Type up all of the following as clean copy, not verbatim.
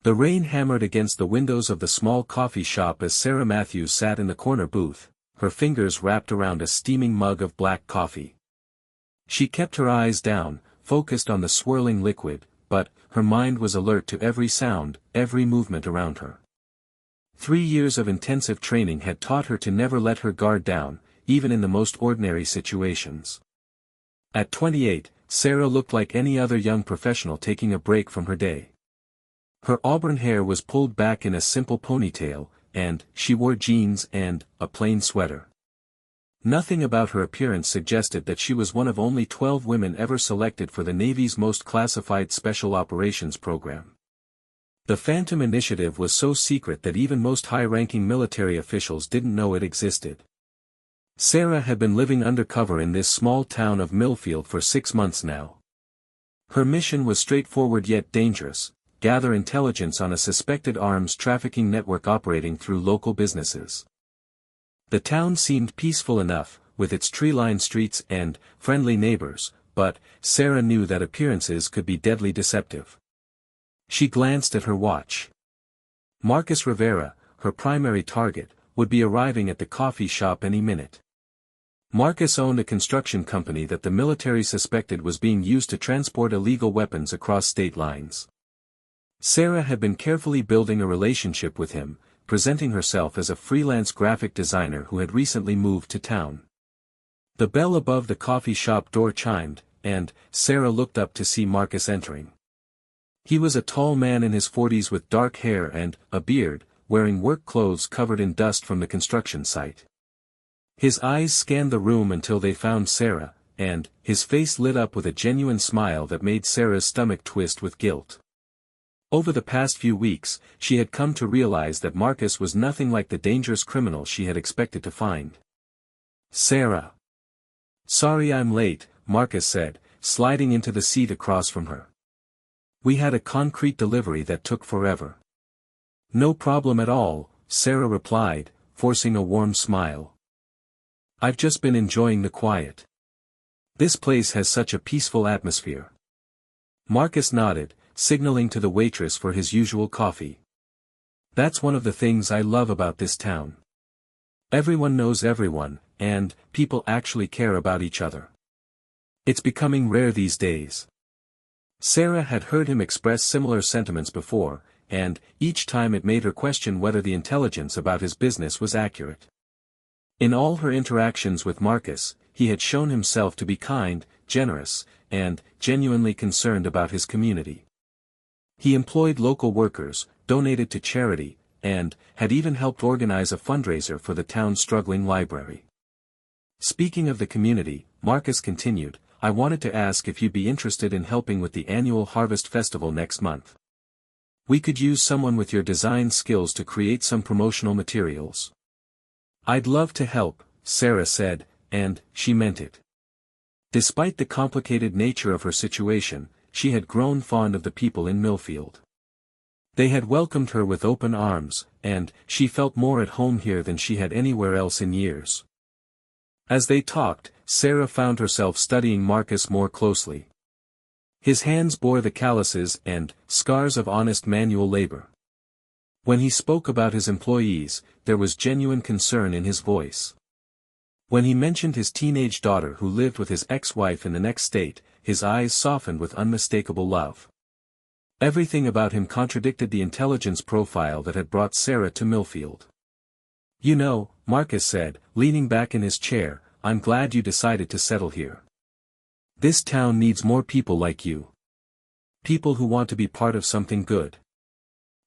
The rain hammered against the windows of the small coffee shop as Sarah Matthews sat in the corner booth, her fingers wrapped around a steaming mug of black coffee. She kept her eyes down, focused on the swirling liquid, but her mind was alert to every sound, every movement around her. 3 years of intensive training had taught her to never let her guard down, even in the most ordinary situations. At 28, Sarah looked like any other young professional taking a break from her day. Her auburn hair was pulled back in a simple ponytail, and she wore jeans and a plain sweater. Nothing about her appearance suggested that she was one of only 12 women ever selected for the Navy's most classified Special Operations program. The Phantom Initiative was so secret that even most high-ranking military officials didn't know it existed. Sarah had been living undercover in this small town of Millfield for 6 months now. Her mission was straightforward yet dangerous: gather intelligence on a suspected arms trafficking network operating through local businesses. The town seemed peaceful enough, with its tree-lined streets and friendly neighbors, but Sarah knew that appearances could be deadly deceptive. She glanced at her watch. Marcus Rivera, her primary target, would be arriving at the coffee shop any minute. Marcus owned a construction company that the military suspected was being used to transport illegal weapons across state lines. Sarah had been carefully building a relationship with him, presenting herself as a freelance graphic designer who had recently moved to town. The bell above the coffee shop door chimed, and Sarah looked up to see Marcus entering. He was a tall man in his 40s with dark hair and a beard, wearing work clothes covered in dust from the construction site. His eyes scanned the room until they found Sarah, and his face lit up with a genuine smile that made Sarah's stomach twist with guilt. Over the past few weeks, she had come to realize that Marcus was nothing like the dangerous criminal she had expected to find. "Sarah. Sorry I'm late," Marcus said, sliding into the seat across from her. "We had a concrete delivery that took forever." "No problem at all," Sarah replied, forcing a warm smile. "I've just been enjoying the quiet. This place has such a peaceful atmosphere." Marcus nodded, signaling to the waitress for his usual coffee. "That's one of the things I love about this town. Everyone knows everyone, and people actually care about each other. It's becoming rare these days." Sarah had heard him express similar sentiments before, and each time it made her question whether the intelligence about his business was accurate. In all her interactions with Marcus, he had shown himself to be kind, generous, and genuinely concerned about his community. He employed local workers, donated to charity, and had even helped organize a fundraiser for the town's struggling library. "Speaking of the community," Marcus continued, "I wanted to ask if you'd be interested in helping with the annual Harvest Festival next month. We could use someone with your design skills to create some promotional materials." "I'd love to help," Sarah said, and she meant it. Despite the complicated nature of her situation, she had grown fond of the people in Millfield. They had welcomed her with open arms, and she felt more at home here than she had anywhere else in years. As they talked, Sarah found herself studying Marcus more closely. His hands bore the calluses and scars of honest manual labor. When he spoke about his employees, there was genuine concern in his voice. When he mentioned his teenage daughter who lived with his ex-wife in the next state, his eyes softened with unmistakable love. Everything about him contradicted the intelligence profile that had brought Sarah to Millfield. "You know," Marcus said, leaning back in his chair, "I'm glad you decided to settle here. This town needs more people like you. People who want to be part of something good."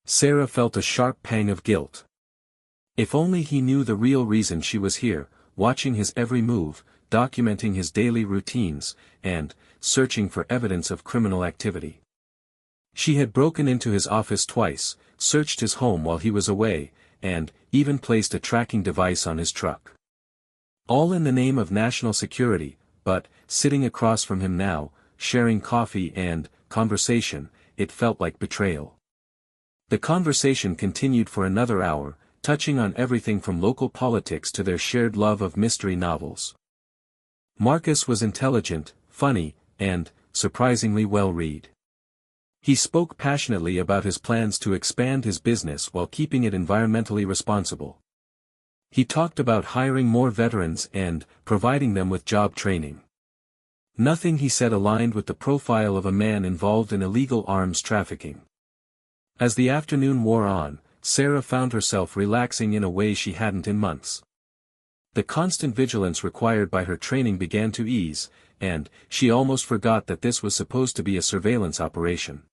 Sarah felt a sharp pang of guilt. If only he knew the real reason she was here, watching his every move, documenting his daily routines, and searching for evidence of criminal activity. She had broken into his office twice, searched his home while he was away, and even placed a tracking device on his truck. All in the name of national security, but, sitting across from him now, sharing coffee and conversation, it felt like betrayal. The conversation continued for another hour, touching on everything from local politics to their shared love of mystery novels. Marcus was intelligent, funny, and surprisingly well-read. He spoke passionately about his plans to expand his business while keeping it environmentally responsible. He talked about hiring more veterans and providing them with job training. Nothing he said aligned with the profile of a man involved in illegal arms trafficking. As the afternoon wore on, Sarah found herself relaxing in a way she hadn't in months. The constant vigilance required by her training began to ease, and she almost forgot that this was supposed to be a surveillance operation.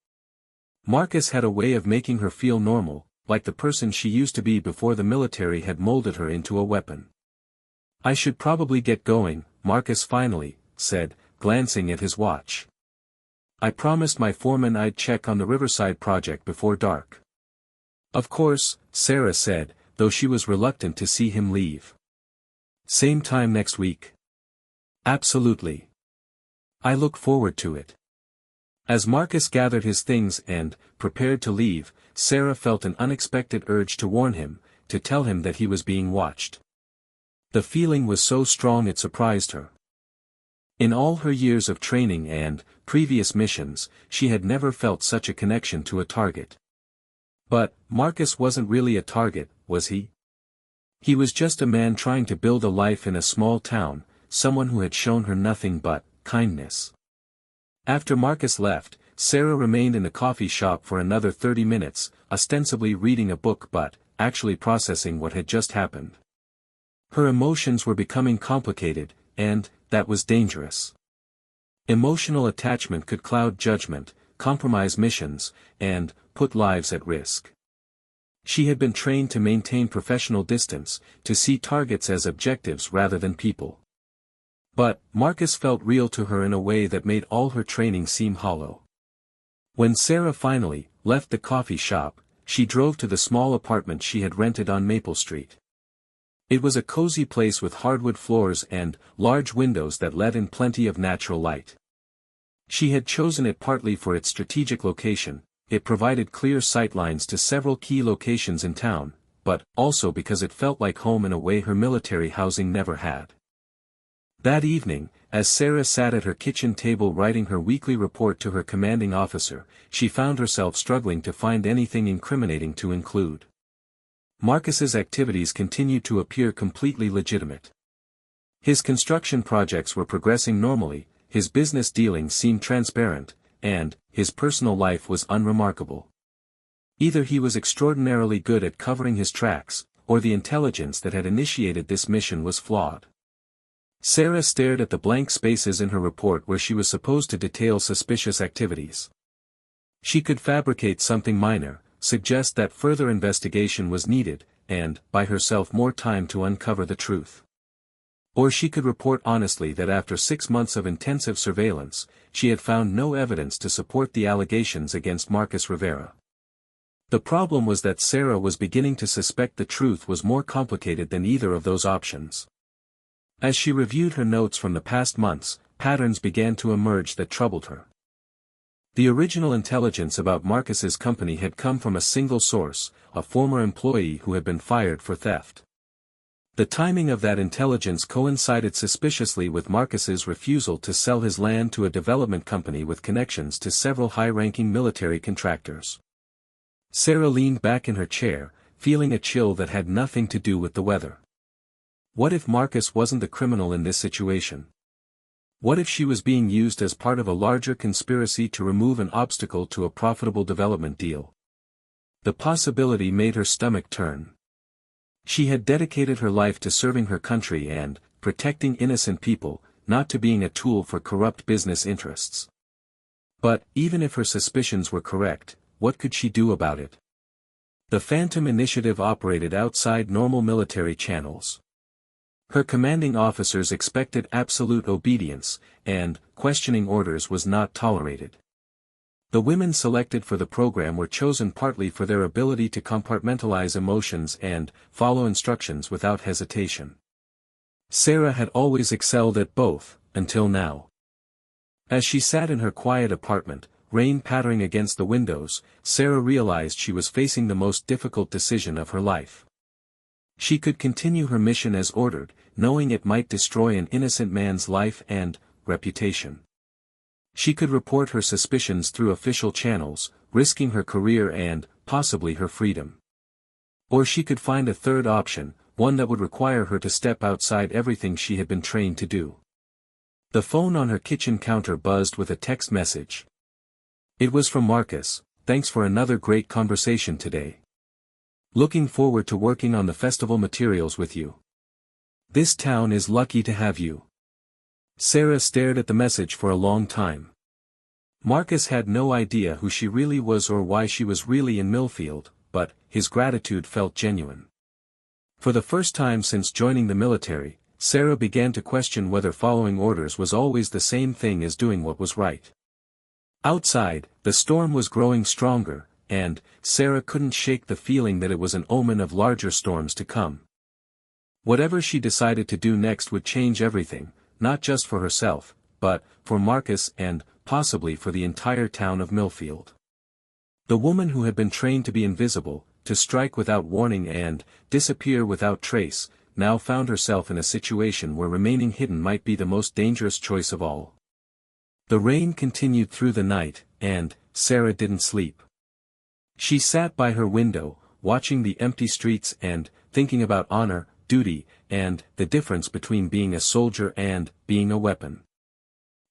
Marcus had a way of making her feel normal, like the person she used to be before the military had molded her into a weapon. "I should probably get going," Marcus finally said, glancing at his watch. "I promised my foreman I'd check on the Riverside project before dark." "Of course," Sarah said, though she was reluctant to see him leave. "Same time next week?" "Absolutely. I look forward to it." As Marcus gathered his things and prepared to leave, Sarah felt an unexpected urge to warn him, to tell him that he was being watched. The feeling was so strong it surprised her. In all her years of training and previous missions, she had never felt such a connection to a target. But Marcus wasn't really a target, was he? He was just a man trying to build a life in a small town, someone who had shown her nothing but kindness. After Marcus left, Sarah remained in the coffee shop for another 30 minutes, ostensibly reading a book but actually processing what had just happened. Her emotions were becoming complicated, and that was dangerous. Emotional attachment could cloud judgment, compromise missions, and put lives at risk. She had been trained to maintain professional distance, to see targets as objectives rather than people. But Marcus felt real to her in a way that made all her training seem hollow. When Sarah finally left the coffee shop, she drove to the small apartment she had rented on Maple Street. It was a cozy place with hardwood floors and large windows that let in plenty of natural light. She had chosen it partly for its strategic location. It provided clear sightlines to several key locations in town, but also because it felt like home in a way her military housing never had. That evening, as Sarah sat at her kitchen table writing her weekly report to her commanding officer, she found herself struggling to find anything incriminating to include. Marcus's activities continued to appear completely legitimate. His construction projects were progressing normally, his business dealings seemed transparent, and his personal life was unremarkable. Either he was extraordinarily good at covering his tracks, or the intelligence that had initiated this mission was flawed. Sarah stared at the blank spaces in her report where she was supposed to detail suspicious activities. She could fabricate something minor, suggest that further investigation was needed, and buy herself more time to uncover the truth. Or she could report honestly that after 6 months of intensive surveillance, she had found no evidence to support the allegations against Marcus Rivera. The problem was that Sarah was beginning to suspect the truth was more complicated than either of those options. As she reviewed her notes from the past months, patterns began to emerge that troubled her. The original intelligence about Marcus's company had come from a single source, a former employee who had been fired for theft. The timing of that intelligence coincided suspiciously with Marcus's refusal to sell his land to a development company with connections to several high-ranking military contractors. Sarah leaned back in her chair, feeling a chill that had nothing to do with the weather. What if Marcus wasn't the criminal in this situation? What if she was being used as part of a larger conspiracy to remove an obstacle to a profitable development deal? The possibility made her stomach turn. She had dedicated her life to serving her country and protecting innocent people, not to being a tool for corrupt business interests. But, even if her suspicions were correct, what could she do about it? The Phantom Initiative operated outside normal military channels. Her commanding officers expected absolute obedience, and questioning orders was not tolerated. The women selected for the program were chosen partly for their ability to compartmentalize emotions and follow instructions without hesitation. Sarah had always excelled at both, until now. As she sat in her quiet apartment, rain pattering against the windows, Sarah realized she was facing the most difficult decision of her life. She could continue her mission as ordered, knowing it might destroy an innocent man's life and reputation. She could report her suspicions through official channels, risking her career and, possibly her freedom. Or she could find a third option, one that would require her to step outside everything she had been trained to do. The phone on her kitchen counter buzzed with a text message. It was from Marcus. "Thanks for another great conversation today. Looking forward to working on the festival materials with you. This town is lucky to have you." Sarah stared at the message for a long time. Marcus had no idea who she really was or why she was really in Millfield, but his gratitude felt genuine. For the first time since joining the military, Sarah began to question whether following orders was always the same thing as doing what was right. Outside, the storm was growing stronger, and Sarah couldn't shake the feeling that it was an omen of larger storms to come. Whatever she decided to do next would change everything, not just for herself, but for Marcus and, possibly for the entire town of Millfield. The woman who had been trained to be invisible, to strike without warning and disappear without trace, now found herself in a situation where remaining hidden might be the most dangerous choice of all. The rain continued through the night, and Sarah didn't sleep. She sat by her window, watching the empty streets and thinking about honor, duty, and the difference between being a soldier and being a weapon.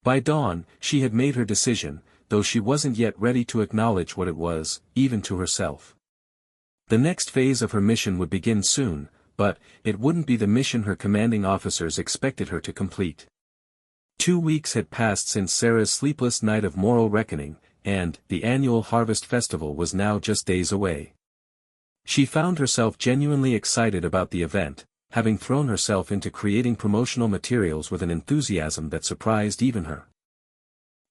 By dawn, she had made her decision, though she wasn't yet ready to acknowledge what it was, even to herself. The next phase of her mission would begin soon, but it wouldn't be the mission her commanding officers expected her to complete. 2 weeks had passed since Sarah's sleepless night of moral reckoning, and the annual Harvest Festival was now just days away. She found herself genuinely excited about the event, having thrown herself into creating promotional materials with an enthusiasm that surprised even her.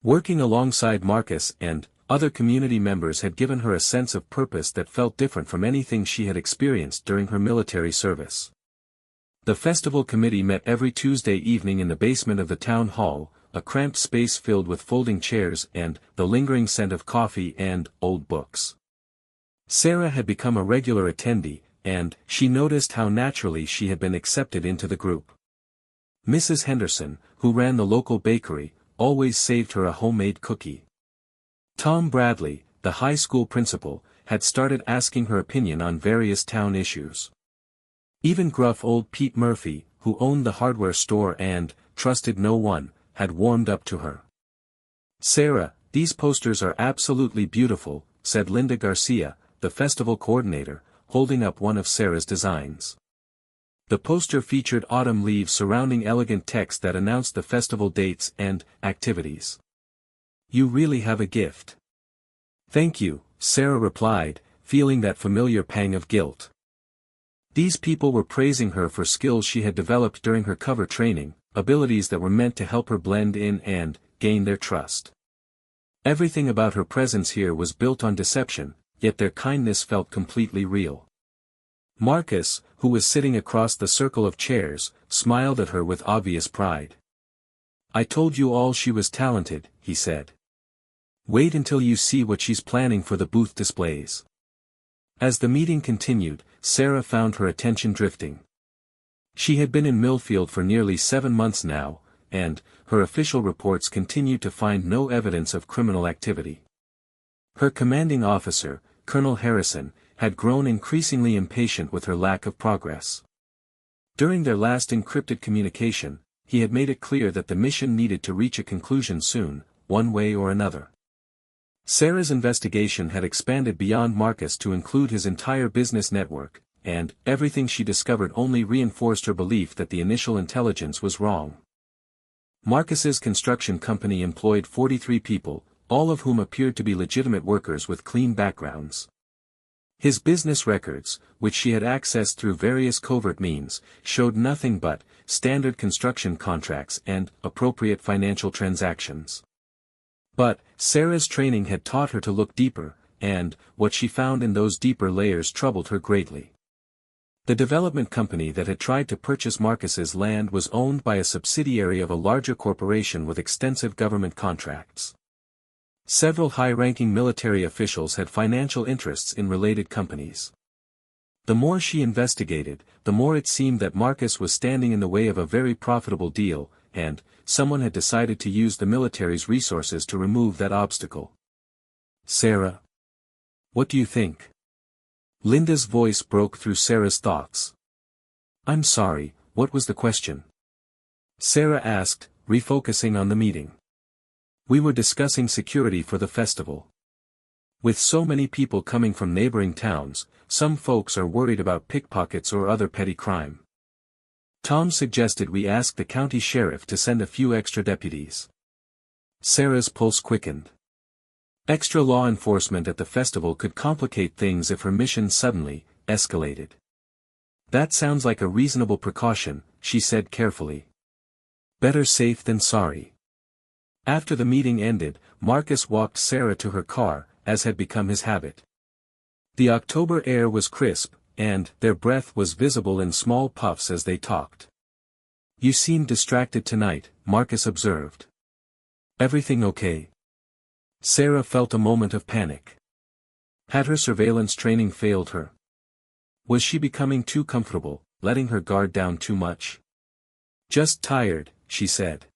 Working alongside Marcus and other community members had given her a sense of purpose that felt different from anything she had experienced during her military service. The festival committee met every Tuesday evening in the basement of the town hall, a cramped space filled with folding chairs and the lingering scent of coffee and old books. Sarah had become a regular attendee, and she noticed how naturally she had been accepted into the group. Mrs. Henderson, who ran the local bakery, always saved her a homemade cookie. Tom Bradley, the high school principal, had started asking her opinion on various town issues. Even gruff old Pete Murphy, who owned the hardware store and trusted no one, had warmed up to her. "Sarah, these posters are absolutely beautiful," said Linda Garcia, the festival coordinator, holding up one of Sarah's designs. The poster featured autumn leaves surrounding elegant text that announced the festival dates and activities. "You really have a gift." "Thank you," Sarah replied, feeling that familiar pang of guilt. These people were praising her for skills she had developed during her cover training, abilities that were meant to help her blend in and gain their trust. Everything about her presence here was built on deception, yet their kindness felt completely real. Marcus, who was sitting across the circle of chairs, smiled at her with obvious pride. "I told you all she was talented," he said. "Wait until you see what she's planning for the booth displays." As the meeting continued, Sarah found her attention drifting. She had been in Millfield for nearly 7 months now, and her official reports continued to find no evidence of criminal activity. Her commanding officer, Colonel Harrison, had grown increasingly impatient with her lack of progress. During their last encrypted communication, he had made it clear that the mission needed to reach a conclusion soon, one way or another. Sarah's investigation had expanded beyond Marcus to include his entire business network, and everything she discovered only reinforced her belief that the initial intelligence was wrong. Marcus's construction company employed 43 people, all of whom appeared to be legitimate workers with clean backgrounds. His business records, which she had accessed through various covert means, showed nothing but standard construction contracts and appropriate financial transactions. But Sarah's training had taught her to look deeper, and what she found in those deeper layers troubled her greatly. The development company that had tried to purchase Marcus's land was owned by a subsidiary of a larger corporation with extensive government contracts. Several high-ranking military officials had financial interests in related companies. The more she investigated, the more it seemed that Marcus was standing in the way of a very profitable deal, and someone had decided to use the military's resources to remove that obstacle. Sarah? What do you think? Linda's voice broke through Sarah's thoughts. I'm sorry, what was the question? Sarah asked, refocusing on the meeting. We were discussing security for the festival. With so many people coming from neighboring towns, some folks are worried about pickpockets or other petty crime. Tom suggested we ask the county sheriff to send a few extra deputies. Sarah's pulse quickened. Extra law enforcement at the festival could complicate things if her mission suddenly escalated. That sounds like a reasonable precaution, she said carefully. Better safe than sorry. After the meeting ended, Marcus walked Sarah to her car, as had become his habit. The October air was crisp, and their breath was visible in small puffs as they talked. You seem distracted tonight, Marcus observed. Everything okay? Sarah felt a moment of panic. Had her surveillance training failed her? Was she becoming too comfortable, letting her guard down too much? Just tired, she said.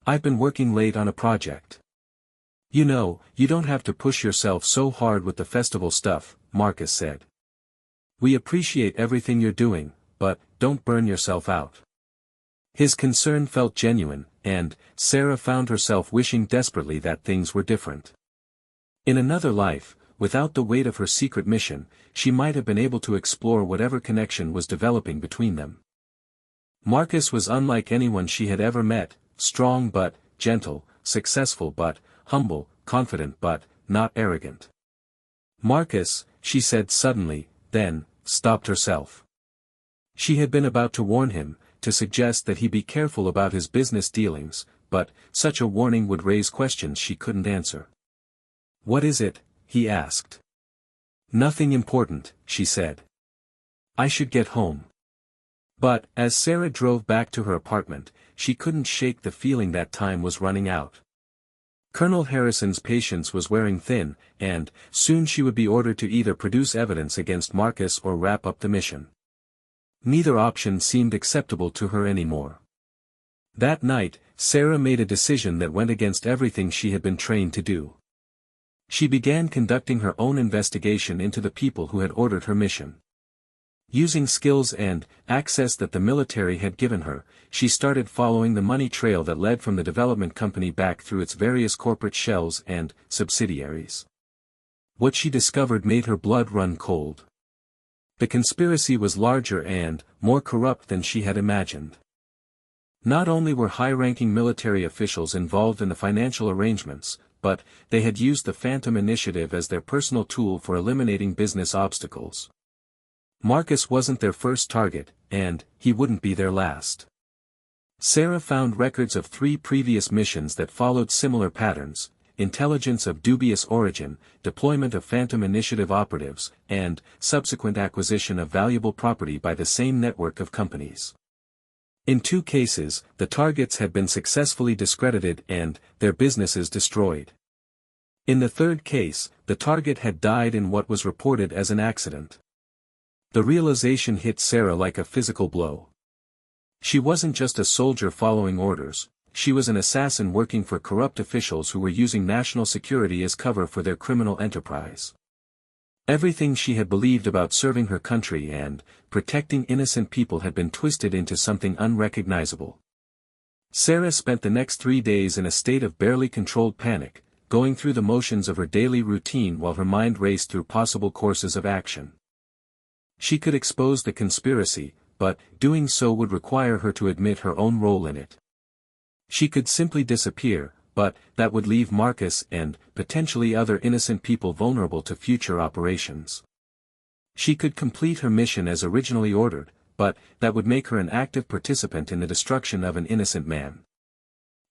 I've been working late on a project. You know, you don't have to push yourself so hard with the festival stuff, Marcus said. We appreciate everything you're doing, but don't burn yourself out. His concern felt genuine, and Sarah found herself wishing desperately that things were different. In another life, without the weight of her secret mission, she might have been able to explore whatever connection was developing between them. Marcus was unlike anyone she had ever met, strong but gentle, successful but humble, confident but not arrogant. Marcus, she said suddenly, then stopped herself. She had been about to warn him, to suggest that he be careful about his business dealings, but such a warning would raise questions she couldn't answer. What is it? He asked. Nothing important, she said. I should get home. But, as Sarah drove back to her apartment, she couldn't shake the feeling that time was running out. Colonel Harrison's patience was wearing thin, and soon she would be ordered to either produce evidence against Marcus or wrap up the mission. Neither option seemed acceptable to her anymore. That night, Sarah made a decision that went against everything she had been trained to do. She began conducting her own investigation into the people who had ordered her mission. Using skills and access that the military had given her, she started following the money trail that led from the development company back through its various corporate shells and subsidiaries. What she discovered made her blood run cold. The conspiracy was larger and more corrupt than she had imagined. Not only were high-ranking military officials involved in the financial arrangements, but they had used the Phantom Initiative as their personal tool for eliminating business obstacles. Marcus wasn't their first target, and he wouldn't be their last. Sarah found records of 3 previous missions that followed similar patterns: intelligence of dubious origin, deployment of Phantom Initiative operatives, and subsequent acquisition of valuable property by the same network of companies. In 2 cases, the targets had been successfully discredited and their businesses destroyed. In the 3rd case, the target had died in what was reported as an accident. The realization hit Sarah like a physical blow. She wasn't just a soldier following orders, she was an assassin working for corrupt officials who were using national security as cover for their criminal enterprise. Everything she had believed about serving her country and protecting innocent people had been twisted into something unrecognizable. Sarah spent the next 3 days in a state of barely controlled panic, going through the motions of her daily routine while her mind raced through possible courses of action. She could expose the conspiracy, but doing so would require her to admit her own role in it. She could simply disappear, but that would leave Marcus and potentially other innocent people vulnerable to future operations. She could complete her mission as originally ordered, but that would make her an active participant in the destruction of an innocent man.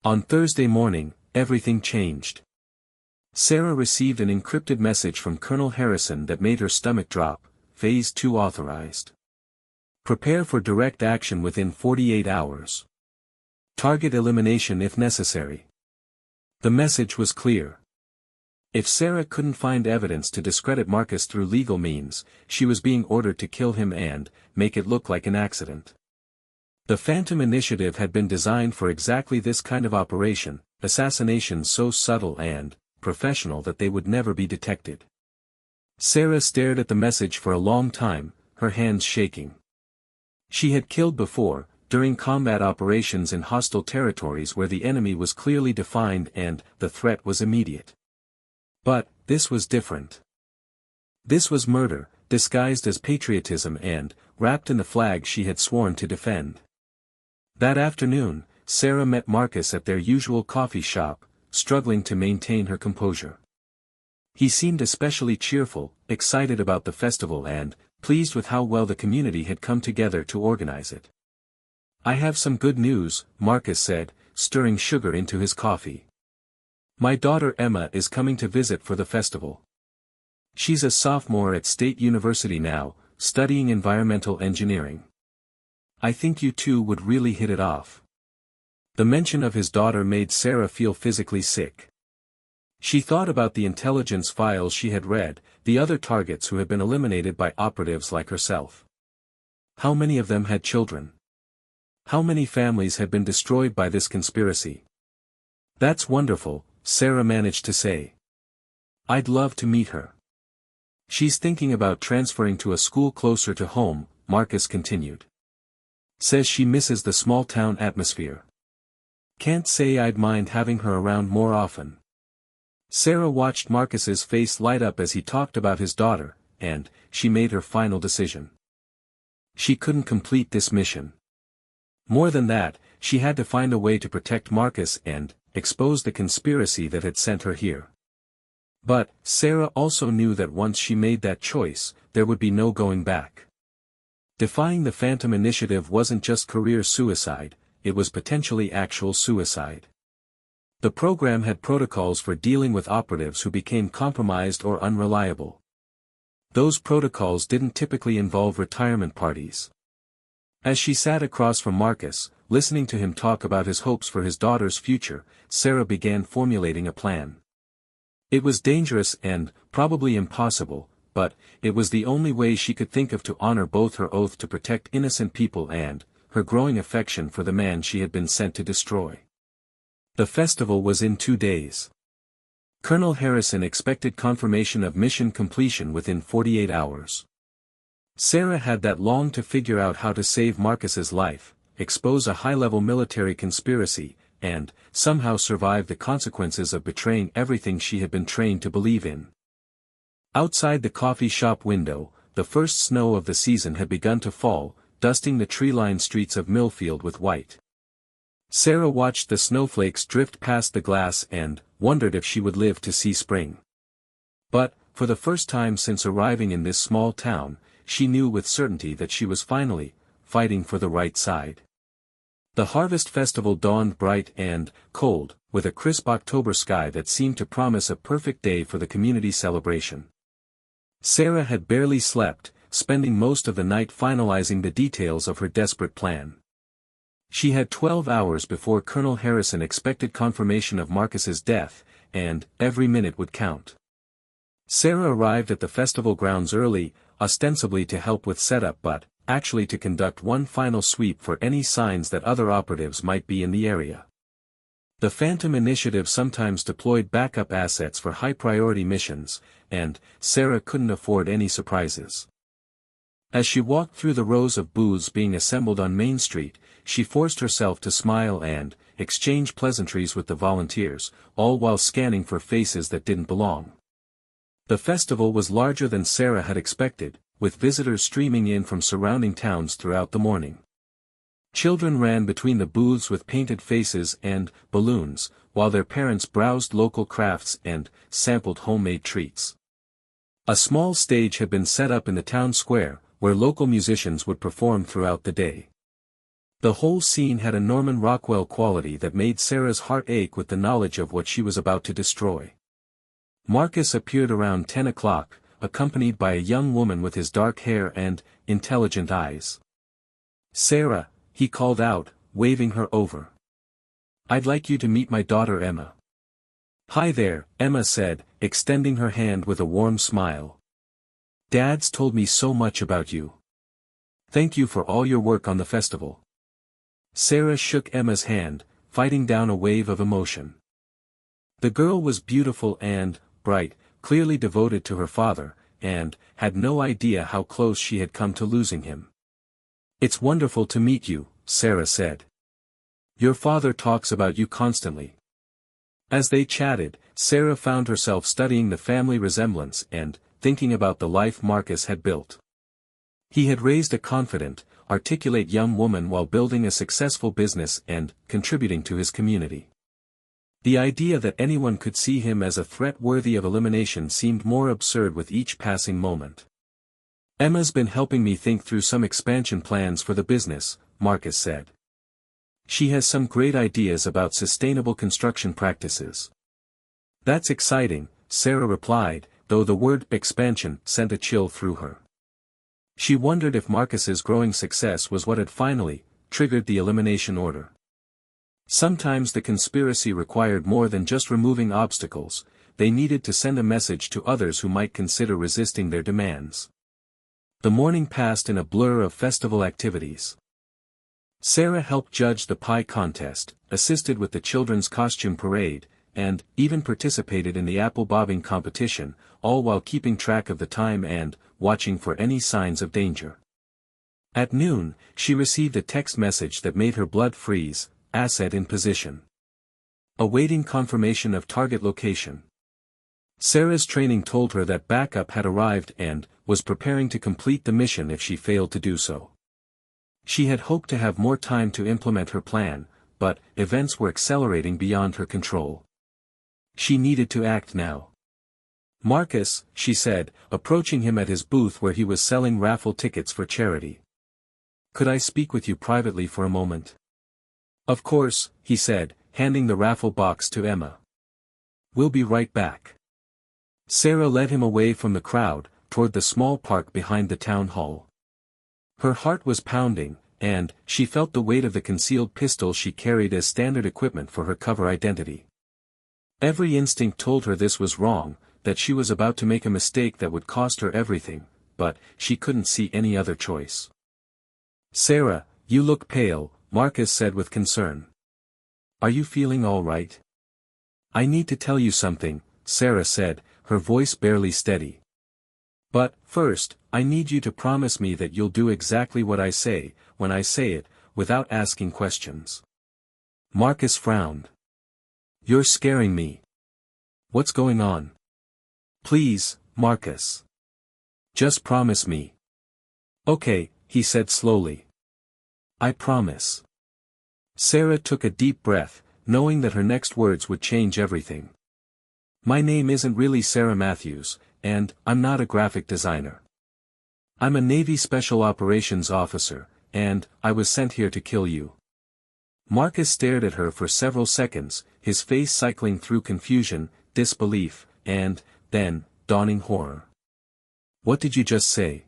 On Thursday morning, everything changed. Sarah received an encrypted message from Colonel Harrison that made her stomach drop. Phase 2 authorized. Prepare for direct action within 48 hours. Target elimination if necessary. The message was clear. If Sarah couldn't find evidence to discredit Marcus through legal means, she was being ordered to kill him and make it look like an accident. The Phantom Initiative had been designed for exactly this kind of operation, assassinations so subtle and professional that they would never be detected. Sarah stared at the message for a long time, her hands shaking. She had killed before, during combat operations in hostile territories where the enemy was clearly defined and the threat was immediate. But this was different. This was murder, disguised as patriotism and wrapped in the flag she had sworn to defend. That afternoon, Sarah met Marcus at their usual coffee shop, struggling to maintain her composure. He seemed especially cheerful, excited about the festival and pleased with how well the community had come together to organize it. "I have some good news," Marcus said, stirring sugar into his coffee. "My daughter Emma is coming to visit for the festival. She's a sophomore at State University now, studying environmental engineering. I think you two would really hit it off." The mention of his daughter made Sarah feel physically sick. She thought about the intelligence files she had read, the other targets who had been eliminated by operatives like herself. How many of them had children? How many families had been destroyed by this conspiracy? "That's wonderful," Sarah managed to say. "I'd love to meet her." "She's thinking about transferring to a school closer to home," Marcus continued. "Says she misses the small-town atmosphere. Can't say I'd mind having her around more often." Sarah watched Marcus's face light up as he talked about his daughter, and she made her final decision. She couldn't complete this mission. More than that, she had to find a way to protect Marcus and expose the conspiracy that had sent her here. But Sarah also knew that once she made that choice, there would be no going back. Defying the Phantom Initiative wasn't just career suicide, it was potentially actual suicide. The program had protocols for dealing with operatives who became compromised or unreliable. Those protocols didn't typically involve retirement parties. As she sat across from Marcus, listening to him talk about his hopes for his daughter's future, Sarah began formulating a plan. It was dangerous and probably impossible, but it was the only way she could think of to honor both her oath to protect innocent people and her growing affection for the man she had been sent to destroy. The festival was in 2 days. Colonel Harrison expected confirmation of mission completion within 48 hours. Sarah had that long to figure out how to save Marcus's life, expose a high-level military conspiracy, and somehow survive the consequences of betraying everything she had been trained to believe in. Outside the coffee shop window, the first snow of the season had begun to fall, dusting the tree-lined streets of Millfield with white. Sarah watched the snowflakes drift past the glass and wondered if she would live to see spring. But, for the first time since arriving in this small town, she knew with certainty that she was finally fighting for the right side. The harvest festival dawned bright and cold, with a crisp October sky that seemed to promise a perfect day for the community celebration. Sarah had barely slept, spending most of the night finalizing the details of her desperate plan. She had 12 hours before Colonel Harrison expected confirmation of Marcus's death, and every minute would count. Sarah arrived at the festival grounds early, ostensibly to help with setup but actually to conduct one final sweep for any signs that other operatives might be in the area. The Phantom Initiative sometimes deployed backup assets for high-priority missions, and Sarah couldn't afford any surprises. As she walked through the rows of booths being assembled on Main Street, she forced herself to smile and exchange pleasantries with the volunteers, all while scanning for faces that didn't belong. The festival was larger than Sarah had expected, with visitors streaming in from surrounding towns throughout the morning. Children ran between the booths with painted faces and balloons, while their parents browsed local crafts and sampled homemade treats. A small stage had been set up in the town square, where local musicians would perform throughout the day. The whole scene had a Norman Rockwell quality that made Sarah's heart ache with the knowledge of what she was about to destroy. Marcus appeared around 10 o'clock, accompanied by a young woman with his dark hair and intelligent eyes. "Sarah," he called out, waving her over. "I'd like you to meet my daughter Emma." "Hi there," Emma said, extending her hand with a warm smile. "Dad's told me so much about you. Thank you for all your work on the festival." Sarah shook Emma's hand, fighting down a wave of emotion. The girl was beautiful and, bright, clearly devoted to her father, and had no idea how close she had come to losing him. "It's wonderful to meet you," Sarah said. "Your father talks about you constantly." As they chatted, Sarah found herself studying the family resemblance and thinking about the life Marcus had built. He had raised a confident, articulate young woman while building a successful business and contributing to his community. The idea that anyone could see him as a threat worthy of elimination seemed more absurd with each passing moment. "Emma's been helping me think through some expansion plans for the business," Marcus said. "She has some great ideas about sustainable construction practices." "That's exciting," Sarah replied, though the word expansion sent a chill through her. She wondered if Marcus's growing success was what had finally triggered the elimination order. Sometimes the conspiracy required more than just removing obstacles, they needed to send a message to others who might consider resisting their demands. The morning passed in a blur of festival activities. Sarah helped judge the pie contest, assisted with the children's costume parade, and even participated in the apple bobbing competition, all while keeping track of the time and watching for any signs of danger. At noon, she received a text message that made her blood freeze, "Asset in position. Awaiting confirmation of target location." Sarah's training told her that backup had arrived and was preparing to complete the mission if she failed to do so. She had hoped to have more time to implement her plan, but events were accelerating beyond her control. She needed to act now. "Marcus," she said, approaching him at his booth where he was selling raffle tickets for charity. "Could I speak with you privately for a moment?" "Of course," he said, handing the raffle box to Emma. "We'll be right back." Sarah led him away from the crowd, toward the small park behind the town hall. Her heart was pounding, and she felt the weight of the concealed pistol she carried as standard equipment for her cover identity. Every instinct told her this was wrong, that she was about to make a mistake that would cost her everything, but she couldn't see any other choice. "Sarah, you look pale," Marcus said with concern. "Are you feeling all right?" "I need to tell you something," Sarah said, her voice barely steady. "But, first, I need you to promise me that you'll do exactly what I say, when I say it, without asking questions." Marcus frowned. "You're scaring me. What's going on?" "Please, Marcus. Just promise me." "Okay," he said slowly. "I promise." Sarah took a deep breath, knowing that her next words would change everything. "My name isn't really Sarah Matthews, and I'm not a graphic designer. I'm a Navy Special Operations officer, and I was sent here to kill you." Marcus stared at her for several seconds, his face cycling through confusion, disbelief, and, then, dawning horror. "What did you just say?"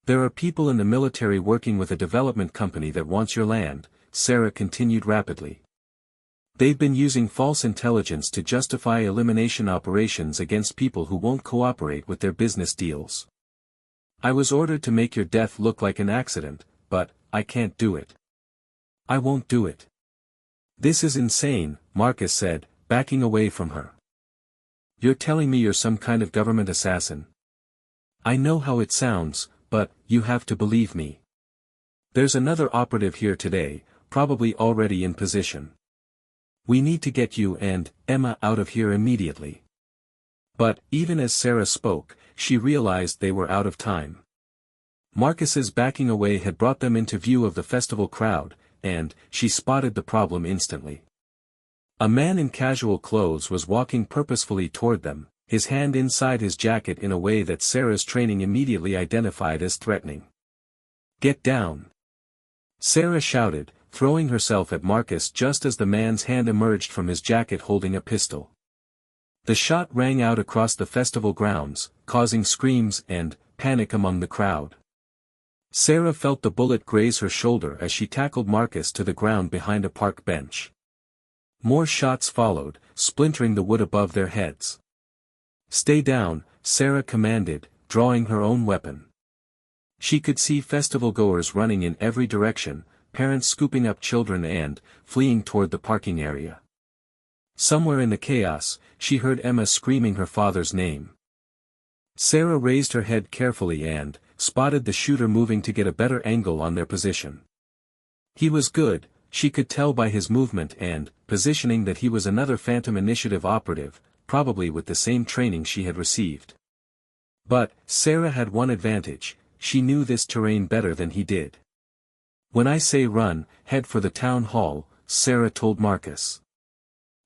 "There are people in the military working with a development company that wants your land," Sarah continued rapidly. "They've been using false intelligence to justify elimination operations against people who won't cooperate with their business deals. I was ordered to make your death look like an accident, but I can't do it. I won't do it." "This is insane," Marcus said, backing away from her. "You're telling me you're some kind of government assassin?" "I know how it sounds, but you have to believe me. There's another operative here today, probably already in position. We need to get you and Emma out of here immediately." But, even as Sarah spoke, she realized they were out of time. Marcus's backing away had brought them into view of the festival crowd, and she spotted the problem instantly. A man in casual clothes was walking purposefully toward them, his hand inside his jacket in a way that Sarah's training immediately identified as threatening. "Get down!" Sarah shouted, throwing herself at Marcus just as the man's hand emerged from his jacket holding a pistol. The shot rang out across the festival grounds, causing screams and panic among the crowd. Sarah felt the bullet graze her shoulder as she tackled Marcus to the ground behind a park bench. More shots followed, splintering the wood above their heads. "Stay down," Sarah commanded, drawing her own weapon. She could see festival-goers running in every direction, parents scooping up children and fleeing toward the parking area. Somewhere in the chaos, she heard Emma screaming her father's name. Sarah raised her head carefully and spotted the shooter moving to get a better angle on their position. He was good, she could tell by his movement and positioning that he was another Phantom Initiative operative, probably with the same training she had received. But Sarah had one advantage: she knew this terrain better than he did. "When I say run, head for the town hall," Sarah told Marcus.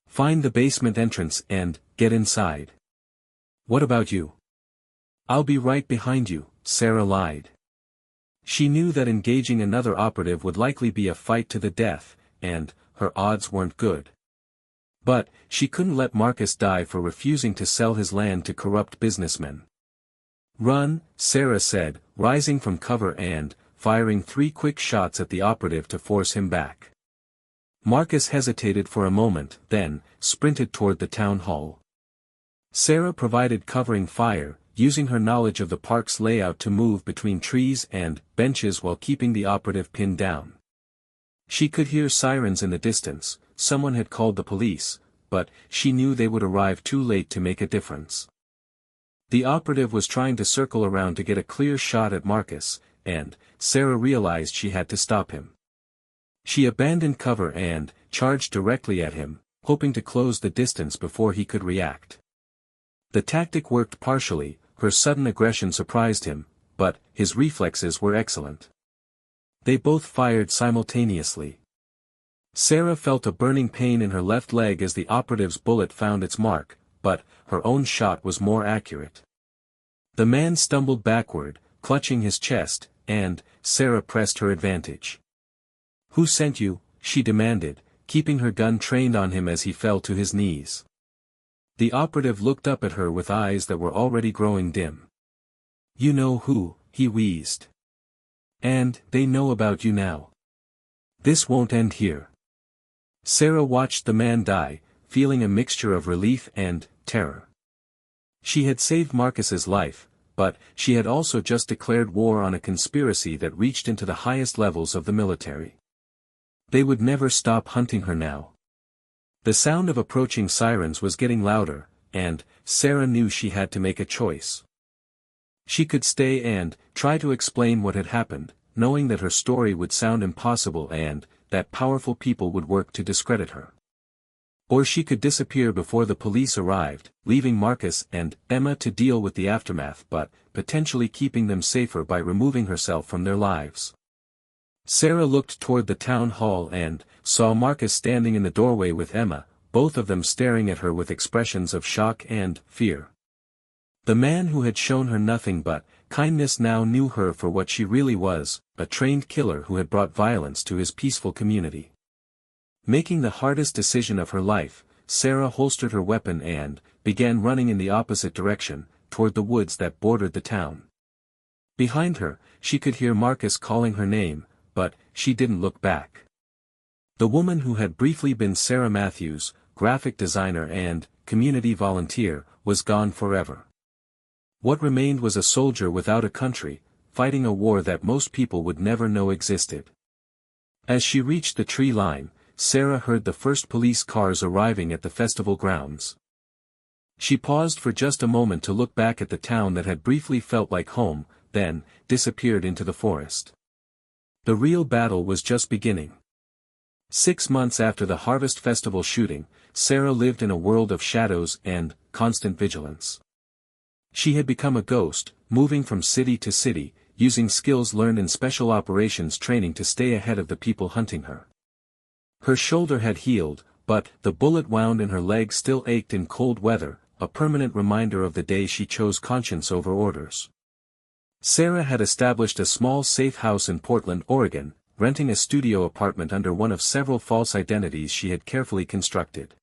"Find the basement entrance and get inside." "What about you?" "I'll be right behind you," Sarah lied. She knew that engaging another operative would likely be a fight to the death, and her odds weren't good. But she couldn't let Marcus die for refusing to sell his land to corrupt businessmen. "Run," Sarah said, rising from cover and firing 3 quick shots at the operative to force him back. Marcus hesitated for a moment, then sprinted toward the town hall. Sarah provided covering fire, using her knowledge of the park's layout to move between trees and benches while keeping the operative pinned down. She could hear sirens in the distance. Someone had called the police, but she knew they would arrive too late to make a difference. The operative was trying to circle around to get a clear shot at Marcus, and Sarah realized she had to stop him. She abandoned cover and charged directly at him, hoping to close the distance before he could react. The tactic worked partially. Her sudden aggression surprised him, but his reflexes were excellent. They both fired simultaneously. Sarah felt a burning pain in her left leg as the operative's bullet found its mark, but her own shot was more accurate. The man stumbled backward, clutching his chest, and Sarah pressed her advantage. "Who sent you?" she demanded, keeping her gun trained on him as he fell to his knees. The operative looked up at her with eyes that were already growing dim. "You know who," he wheezed. "And they know about you now. This won't end here." Sarah watched the man die, feeling a mixture of relief and terror. She had saved Marcus's life, but she had also just declared war on a conspiracy that reached into the highest levels of the military. They would never stop hunting her now. The sound of approaching sirens was getting louder, and Sarah knew she had to make a choice. She could stay and try to explain what had happened, knowing that her story would sound impossible and that powerful people would work to discredit her. Or she could disappear before the police arrived, leaving Marcus and Emma to deal with the aftermath but potentially keeping them safer by removing herself from their lives. Sarah looked toward the town hall and saw Marcus standing in the doorway with Emma, both of them staring at her with expressions of shock and fear. The man who had shown her nothing but kindness now knew her for what she really was, a trained killer who had brought violence to his peaceful community. Making the hardest decision of her life, Sarah holstered her weapon and began running in the opposite direction, toward the woods that bordered the town. Behind her, she could hear Marcus calling her name, but she didn't look back. The woman who had briefly been Sarah Matthews, graphic designer and community volunteer, was gone forever. What remained was a soldier without a country, fighting a war that most people would never know existed. As she reached the tree line, Sarah heard the first police cars arriving at the festival grounds. She paused for just a moment to look back at the town that had briefly felt like home, then disappeared into the forest. The real battle was just beginning. 6 months after the Harvest Festival shooting, Sarah lived in a world of shadows and constant vigilance. She had become a ghost, moving from city to city, using skills learned in special operations training to stay ahead of the people hunting her. Her shoulder had healed, but the bullet wound in her leg still ached in cold weather, a permanent reminder of the day she chose conscience over orders. Sarah had established a small safe house in Portland, Oregon, renting a studio apartment under one of several false identities she had carefully constructed.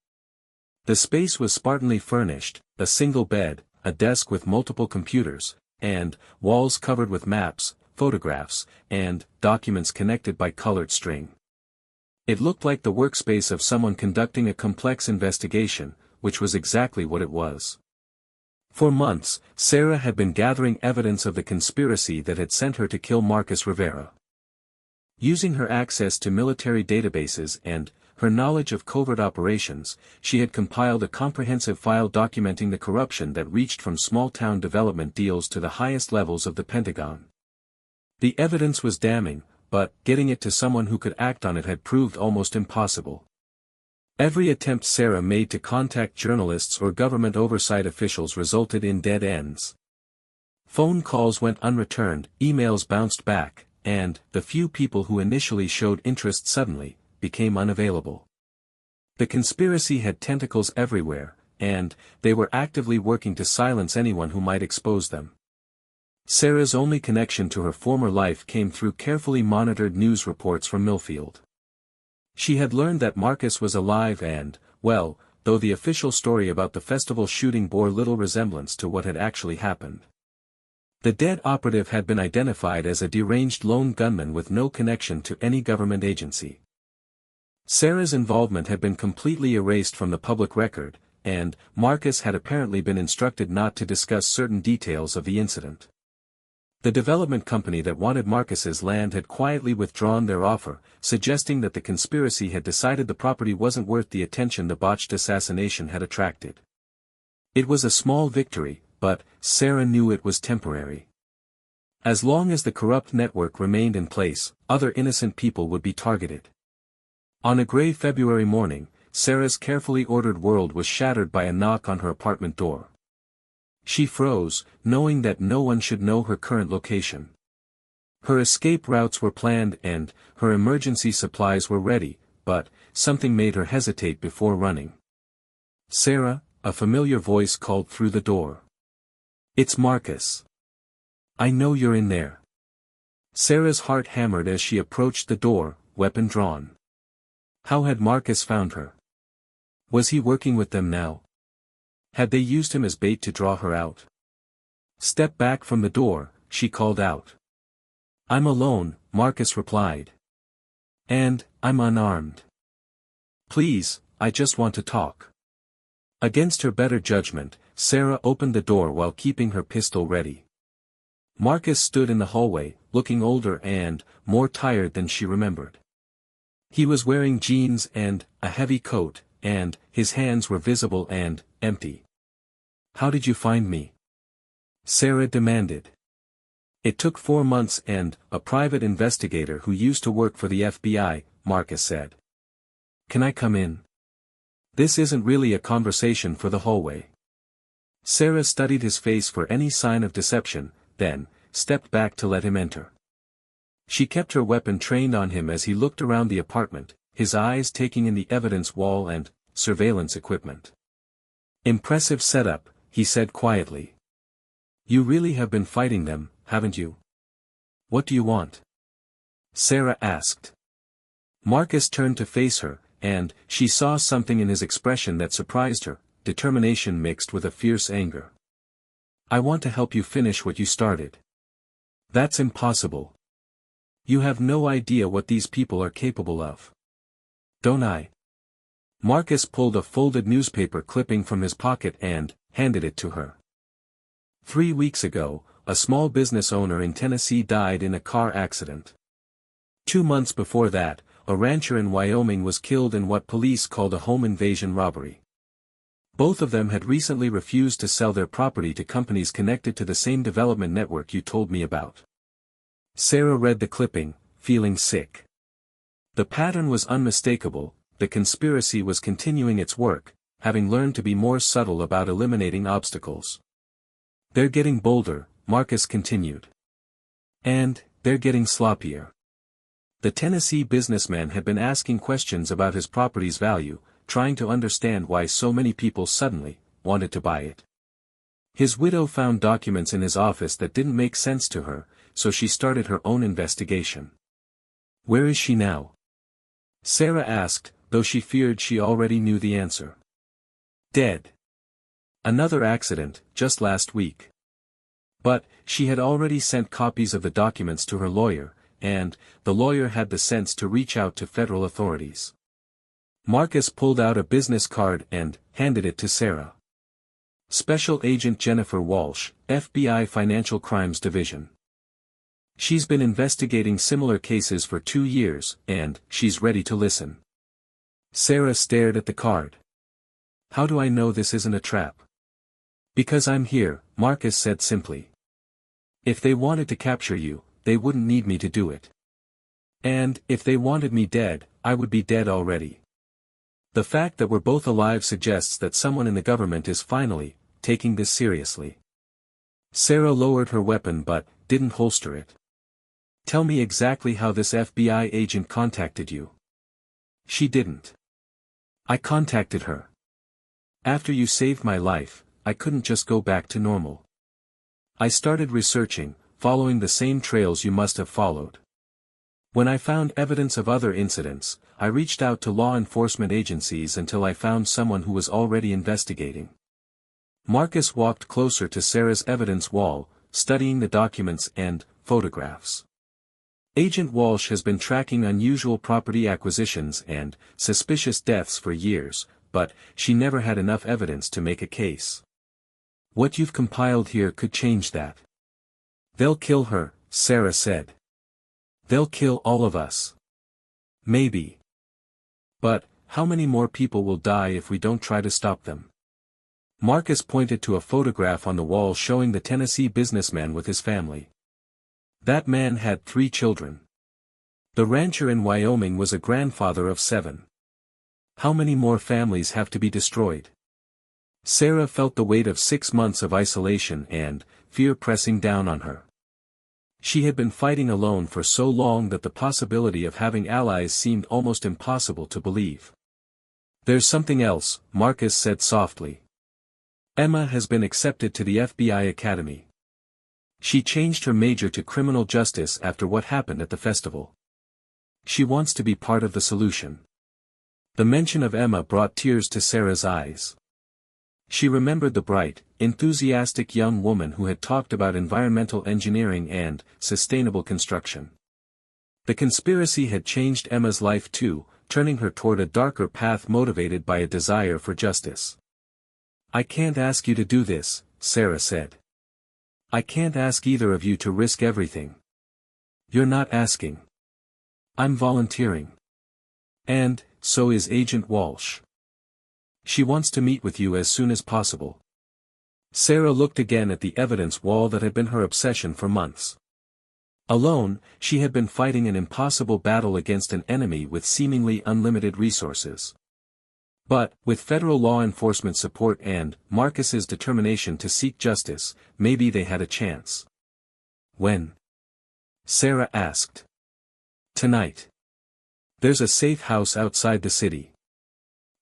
The space was spartanly furnished, a single bed, a desk with multiple computers, and walls covered with maps, photographs, and documents connected by colored string. It looked like the workspace of someone conducting a complex investigation, which was exactly what it was. For months, Sarah had been gathering evidence of the conspiracy that had sent her to kill Marcus Rivera. Using her access to military databases and her knowledge of covert operations, she had compiled a comprehensive file documenting the corruption that reached from small-town development deals to the highest levels of the Pentagon. The evidence was damning, but getting it to someone who could act on it had proved almost impossible. Every attempt Sarah made to contact journalists or government oversight officials resulted in dead ends. Phone calls went unreturned, emails bounced back, and the few people who initially showed interest suddenly became unavailable. The conspiracy had tentacles everywhere, and they were actively working to silence anyone who might expose them. Sarah's only connection to her former life came through carefully monitored news reports from Millfield. She had learned that Marcus was alive and, well, though the official story about the festival shooting bore little resemblance to what had actually happened. The dead operative had been identified as a deranged lone gunman with no connection to any government agency. Sarah's involvement had been completely erased from the public record, and Marcus had apparently been instructed not to discuss certain details of the incident. The development company that wanted Marcus's land had quietly withdrawn their offer, suggesting that the conspiracy had decided the property wasn't worth the attention the botched assassination had attracted. It was a small victory, but Sarah knew it was temporary. As long as the corrupt network remained in place, other innocent people would be targeted. On a gray February morning, Sarah's carefully ordered world was shattered by a knock on her apartment door. She froze, knowing that no one should know her current location. Her escape routes were planned and her emergency supplies were ready, but something made her hesitate before running. "Sarah," a familiar voice called through the door. "It's Marcus. I know you're in there." Sarah's heart hammered as she approached the door, weapon drawn. How had Marcus found her? Was he working with them now? Had they used him as bait to draw her out? "Step back from the door," she called out. "I'm alone," Marcus replied. "And I'm unarmed. Please, I just want to talk." Against her better judgment, Sarah opened the door while keeping her pistol ready. Marcus stood in the hallway, looking older and more tired than she remembered. He was wearing jeans and a heavy coat, and his hands were visible and empty. "How did you find me?" Sarah demanded. "It took 4 months and a private investigator who used to work for the FBI," Marcus said. "Can I come in?" "This isn't really a conversation for the hallway." Sarah studied his face for any sign of deception, then stepped back to let him enter. She kept her weapon trained on him as he looked around the apartment, his eyes taking in the evidence wall and surveillance equipment. "Impressive setup," he said quietly. "You really have been fighting them, haven't you? What do you want?" Sarah asked. Marcus turned to face her, and she saw something in his expression that surprised her, determination mixed with a fierce anger. "I want to help you finish what you started." "That's impossible. You have no idea what these people are capable of." "Don't I?" Marcus pulled a folded newspaper clipping from his pocket and handed it to her. 3 weeks ago, a small business owner in Tennessee died in a car accident. 2 months before that, a rancher in Wyoming was killed in what police called a home invasion robbery. Both of them had recently refused to sell their property to companies connected to the same development network you told me about. Sarah read the clipping, feeling sick. The pattern was unmistakable. The conspiracy was continuing its work, having learned to be more subtle about eliminating obstacles. "They're getting bolder," Marcus continued. "And they're getting sloppier." The Tennessee businessman had been asking questions about his property's value, trying to understand why so many people suddenly wanted to buy it. His widow found documents in his office that didn't make sense to her, so she started her own investigation. "Where is she now?" Sarah asked, though she feared she already knew the answer. "Dead. Another accident, just last week." But she had already sent copies of the documents to her lawyer, and the lawyer had the sense to reach out to federal authorities. Marcus pulled out a business card and handed it to Sarah. "Special Agent Jennifer Walsh, FBI Financial Crimes Division." She's been investigating similar cases for 2 years, and she's ready to listen. Sarah stared at the card. How do I know this isn't a trap? Because I'm here, Marcus said simply. If they wanted to capture you, they wouldn't need me to do it. And, if they wanted me dead, I would be dead already. The fact that we're both alive suggests that someone in the government is finally taking this seriously. Sarah lowered her weapon but didn't holster it. Tell me exactly how this FBI agent contacted you. She didn't. I contacted her. After you saved my life, I couldn't just go back to normal. I started researching, following the same trails you must have followed. When I found evidence of other incidents, I reached out to law enforcement agencies until I found someone who was already investigating. Marcus walked closer to Sarah's evidence wall, studying the documents and photographs. Agent Walsh has been tracking unusual property acquisitions and suspicious deaths for years, but she never had enough evidence to make a case. What you've compiled here could change that. They'll kill her, Sarah said. They'll kill all of us. Maybe. But, how many more people will die if we don't try to stop them? Marcus pointed to a photograph on the wall showing the Tennessee businessman with his family. That man had 3 children. The rancher in Wyoming was a grandfather of 7. How many more families have to be destroyed? Sarah felt the weight of 6 months of isolation and fear pressing down on her. She had been fighting alone for so long that the possibility of having allies seemed almost impossible to believe. There's something else, Marcus said softly. Emma has been accepted to the FBI Academy. She changed her major to criminal justice after what happened at the festival. She wants to be part of the solution. The mention of Emma brought tears to Sarah's eyes. She remembered the bright, enthusiastic young woman who had talked about environmental engineering and sustainable construction. The conspiracy had changed Emma's life too, turning her toward a darker path motivated by a desire for justice. I can't ask you to do this, Sarah said. I can't ask either of you to risk everything. You're not asking. I'm volunteering. And, so is Agent Walsh. She wants to meet with you as soon as possible. Sarah looked again at the evidence wall that had been her obsession for months. Alone, she had been fighting an impossible battle against an enemy with seemingly unlimited resources. But, with federal law enforcement support and Marcus's determination to seek justice, maybe they had a chance. When? Sarah asked. Tonight. There's a safe house outside the city.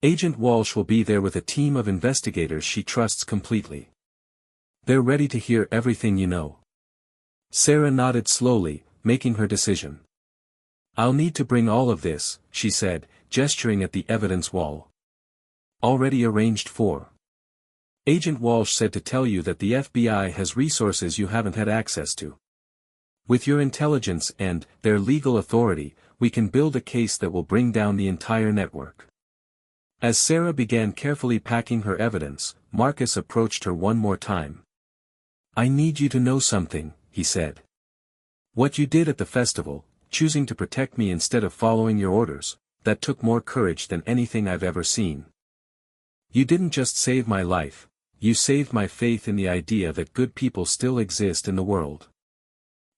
Agent Walsh will be there with a team of investigators she trusts completely. They're ready to hear everything you know. Sarah nodded slowly, making her decision. I'll need to bring all of this, she said, gesturing at the evidence wall. Already arranged for. Agent Walsh said to tell you that the FBI has resources you haven't had access to. With your intelligence and their legal authority, we can build a case that will bring down the entire network. As Sarah began carefully packing her evidence, Marcus approached her one more time. I need you to know something, he said. What you did at the festival, choosing to protect me instead of following your orders, that took more courage than anything I've ever seen. You didn't just save my life, you saved my faith in the idea that good people still exist in the world.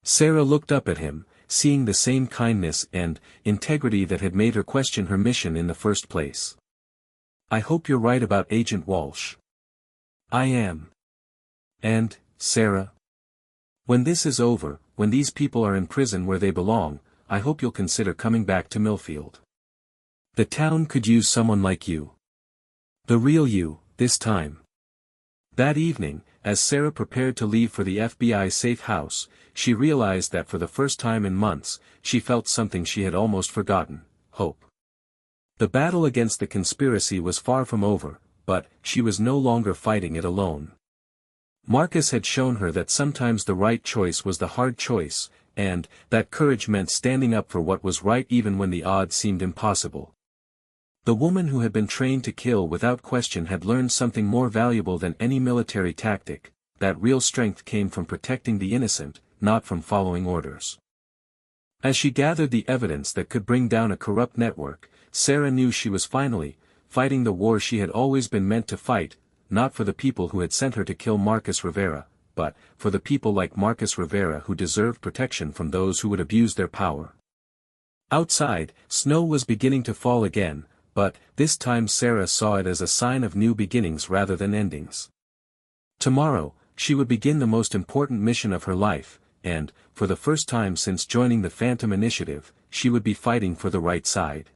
Sarah looked up at him, seeing the same kindness and integrity that had made her question her mission in the first place. I hope you're right about Agent Walsh. I am. And, Sarah? When this is over, when these people are in prison where they belong, I hope you'll consider coming back to Millfield. The town could use someone like you. The real you, this time. That evening, as Sarah prepared to leave for the FBI safe house, she realized that for the first time in months, she felt something she had almost forgotten, hope. The battle against the conspiracy was far from over, but she was no longer fighting it alone. Marcus had shown her that sometimes the right choice was the hard choice, and that courage meant standing up for what was right even when the odds seemed impossible. The woman who had been trained to kill without question had learned something more valuable than any military tactic, that real strength came from protecting the innocent, not from following orders. As she gathered the evidence that could bring down a corrupt network, Sarah knew she was finally fighting the war she had always been meant to fight, not for the people who had sent her to kill Marcus Rivera, but for the people like Marcus Rivera who deserved protection from those who would abuse their power. Outside, snow was beginning to fall again, but this time Sarah saw it as a sign of new beginnings rather than endings. Tomorrow, she would begin the most important mission of her life, and, for the first time since joining the Phantom Initiative, she would be fighting for the right side.